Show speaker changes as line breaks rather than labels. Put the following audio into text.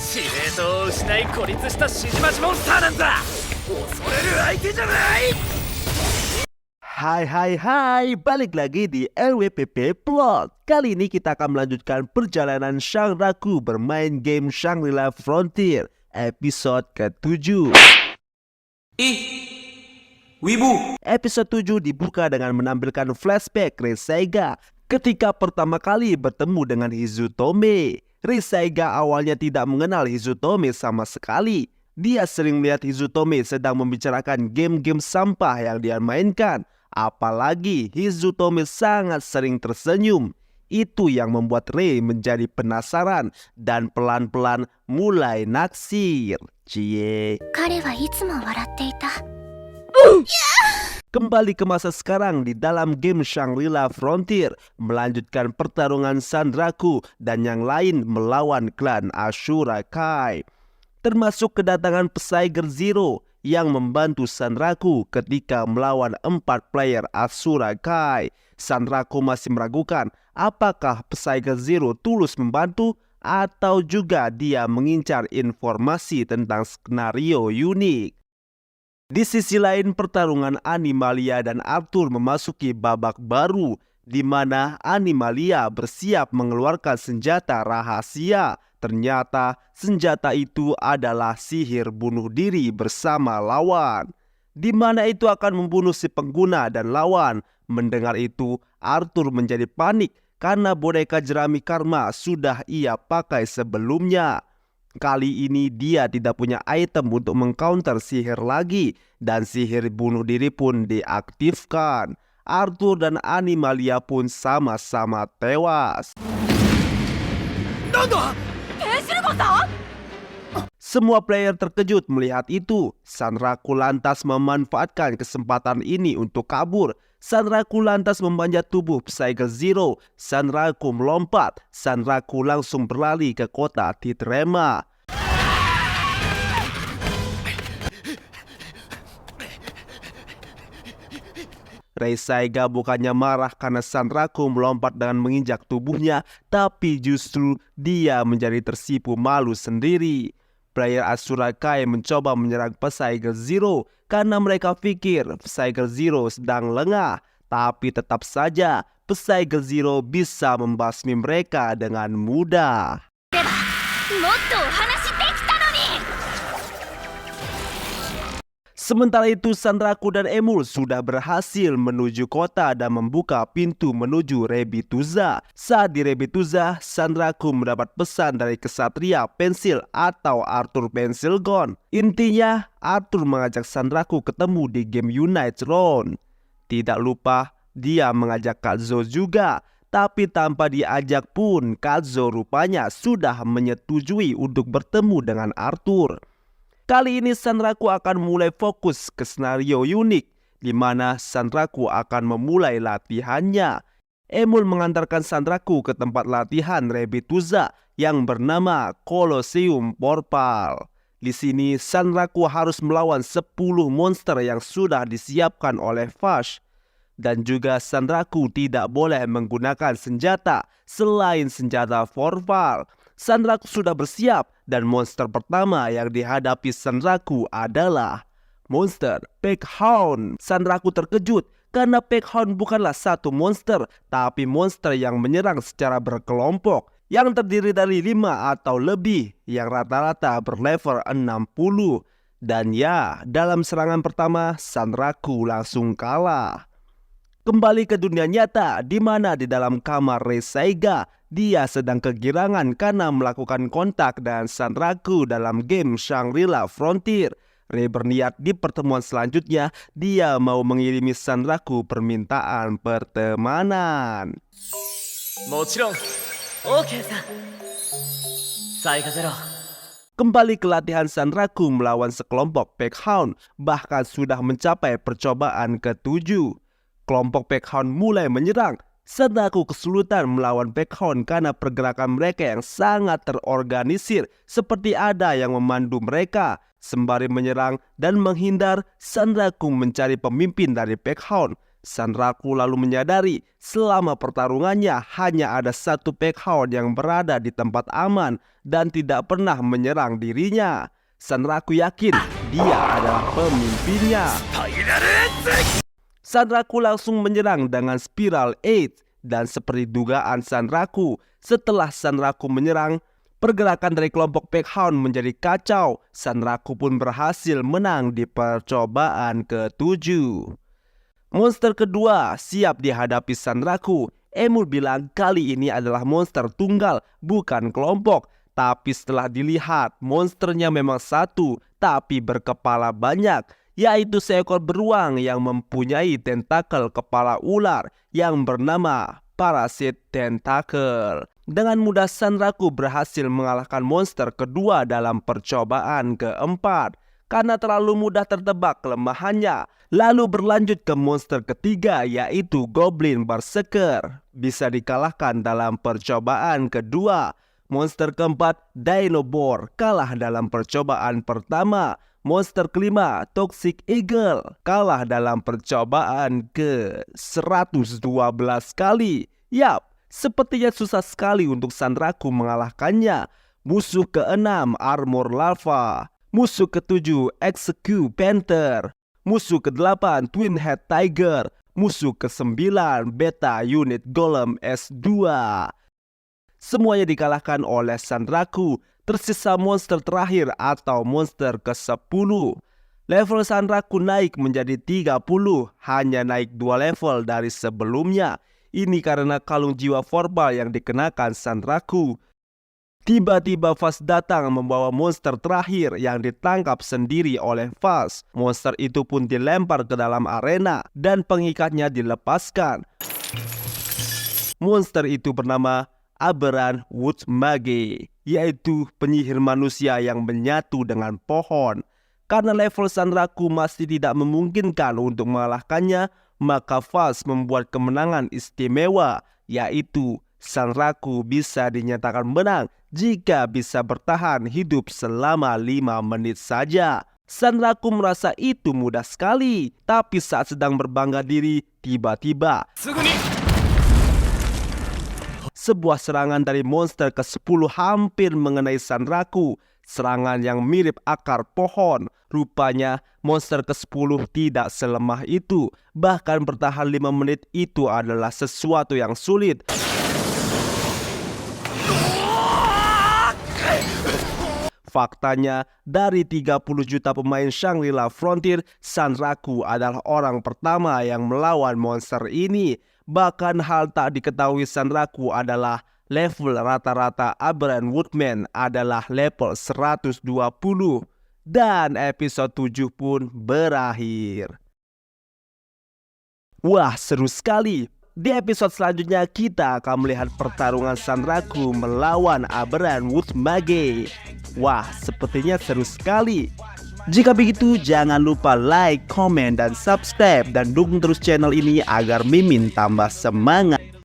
司令塔を失い孤立した指示待ちモンスターなんだ。恐れる相手じゃない。
Hai, balik lagi di LWPP Plot. Kali ini kita akan melanjutkan perjalanan Shang-Raku bermain game Shangri-La Frontier episode ke-7.
Wibu.
Episode 7 dibuka dengan menampilkan flashback Reiseiga ketika pertama kali bertemu dengan Hizutome. Reiseiga awalnya tidak mengenal Hizutome sama sekali. Dia sering melihat Hizutome sedang membicarakan game-game sampah yang dia mainkan. Apalagi Hizutome sangat sering tersenyum. Itu yang membuat Rei menjadi penasaran dan pelan-pelan mulai naksir. Cie. Kembali ke masa sekarang di dalam game Shangri-La Frontier, melanjutkan pertarungan Sanraku dan yang lain melawan klan Ashura Kai. Termasuk kedatangan Psyger Zero yang membantu Sanraku ketika melawan 4 player Ashura Kai. Sanraku masih meragukan apakah Psyger Zero tulus membantu atau juga dia mengincar informasi tentang skenario unik. Di sisi lain, pertarungan Animalia dan Arthur memasuki babak baru di mana Animalia bersiap mengeluarkan senjata rahasia. Ternyata senjata itu adalah sihir bunuh diri bersama lawan, di mana itu akan membunuh si pengguna dan lawan. Mendengar itu, Arthur menjadi panik karena boneka jerami karma sudah ia pakai sebelumnya. Kali ini dia tidak punya item untuk mengcounter sihir lagi dan sihir bunuh diri pun diaktifkan. Arthur dan Animalia pun sama-sama tewas. Semua player terkejut melihat itu. Sanraku lantas memanfaatkan kesempatan ini untuk kabur. Sanraku lantas memanjat tubuh Psyger Zero. Sanraku melompat. Sanraku langsung berlari ke kota Titrema. Reiseiga bukannya marah karena Sanraku melompat dengan menginjak tubuhnya, tapi justru dia menjadi tersipu malu sendiri. Player Ashura Kai mencoba menyerang Psyger Zero karena mereka pikir Psyger Zero sedang lengah. Tapi tetap saja Psyger Zero bisa membasmi mereka dengan mudah. Sementara itu Sanraku dan Emul sudah berhasil menuju kota dan membuka pintu menuju Rebituza. Saat di Rebituza, Sanraku mendapat pesan dari kesatria pensil atau Arthur Pensilgon. Intinya, Arthur mengajak Sanraku ketemu di game Unite Round. Tidak lupa, dia mengajak Kazuo juga. Tapi tanpa diajak pun, Kazuo rupanya sudah menyetujui untuk bertemu dengan Arthur. Kali ini Sanraku akan mulai fokus ke skenario unik, di mana Sanraku akan memulai latihannya. Emul mengantarkan Sanraku ke tempat latihan Rebituza yang bernama Colosseum Portal. Di sini Sanraku harus melawan 10 monster yang sudah disiapkan oleh Vash. Dan juga Sanraku tidak boleh menggunakan senjata selain senjata Forval. Sanraku sudah bersiap dan monster pertama yang dihadapi Sanraku adalah monster Peckhound. Sanraku terkejut karena Peckhound bukanlah satu monster, tapi monster yang menyerang secara berkelompok yang terdiri dari 5 atau lebih yang rata-rata berlevel 60. Dan ya, dalam serangan pertama Sanraku langsung kalah. Kembali ke dunia nyata, di mana di dalam kamar Reiseiga, dia sedang kegirangan karena melakukan kontak dengan Sanraku dalam game Shangri-La Frontier. Rei berniat di pertemuan selanjutnya, dia mau mengirimi Sanraku permintaan pertemanan. Kembali ke latihan Sanraku melawan sekelompok Peckhound, bahkan sudah mencapai percobaan ke-7. Kelompok Peckhound mulai menyerang. Sanraku kesulitan melawan Peckhound karena pergerakan mereka yang sangat terorganisir, seperti ada yang memandu mereka. Sembari menyerang dan menghindar, Sanraku mencari pemimpin dari Peckhound. Sanraku lalu menyadari selama pertarungannya hanya ada satu Pekhound yang berada di tempat aman dan tidak pernah menyerang dirinya. Sanraku yakin dia adalah pemimpinnya. Sanraku langsung menyerang dengan Spiral 8 dan seperti dugaan Sanraku, setelah Sanraku menyerang, pergerakan dari kelompok Pekhound menjadi kacau. Sanraku pun berhasil menang di percobaan ke-7. Monster kedua siap dihadapi Sanraku. Emul bilang kali ini adalah monster tunggal, bukan kelompok. Tapi setelah dilihat, monsternya memang satu, tapi berkepala banyak, yaitu seekor beruang yang mempunyai tentakel kepala ular yang bernama Parasit Tentacle. Dengan mudah Sanraku berhasil mengalahkan monster kedua dalam percobaan ke-4 karena terlalu mudah tertebak kelemahannya. Lalu berlanjut ke monster ketiga, yaitu Goblin Berserker. Bisa dikalahkan dalam percobaan kedua. Monster keempat, Dinobor, kalah dalam percobaan pertama. Monster kelima, Toxic Eagle, kalah dalam percobaan ke-112 kali. Yap, sepertinya susah sekali untuk Sanraku mengalahkannya. Musuh ke-6, Armor Larva. Musuh ke-7, Execute Panther. Musuh ke-8, Twin Head Tiger. Musuh ke-9, Beta Unit Golem S2. Semuanya dikalahkan oleh Sanraku. Tersisa monster terakhir atau monster ke-10. Level Sanraku naik menjadi 30, hanya naik 2 level dari sebelumnya. Ini karena kalung jiwa verbal yang dikenakan Sanraku. Tiba-tiba Fast datang membawa monster terakhir yang ditangkap sendiri oleh Fast. Monster itu pun dilempar ke dalam arena dan pengikatnya dilepaskan. Monster itu bernama Aberrant Wood Mage, yaitu penyihir manusia yang menyatu dengan pohon. Karena level Sanraku masih tidak memungkinkan untuk mengalahkannya, maka Fast membuat kemenangan istimewa, yaitu Sanraku bisa dinyatakan menang jika bisa bertahan hidup selama 5 menit saja. Sanraku merasa itu mudah sekali, tapi saat sedang berbangga diri, tiba-tiba sebuah serangan dari monster ke-10 hampir mengenai Sanraku. Serangan yang mirip akar pohon. Rupanya monster ke-10 tidak selemah itu. Bahkan bertahan 5 menit itu adalah sesuatu yang sulit. Faktanya, dari 30 juta pemain Shangri-La Frontier, Sanraku adalah orang pertama yang melawan monster ini. Bahkan hal tak diketahui Sanraku adalah level rata-rata Aberrant Woodman adalah level 120. Dan episode 7 pun berakhir. Wah, seru sekali. Di episode selanjutnya kita akan melihat pertarungan Sanraku melawan Aberrant Wood Mage. Wah, sepertinya seru sekali. Jika begitu, jangan lupa like, komen, dan subscribe. Dan dukung terus channel ini agar Mimin tambah semangat.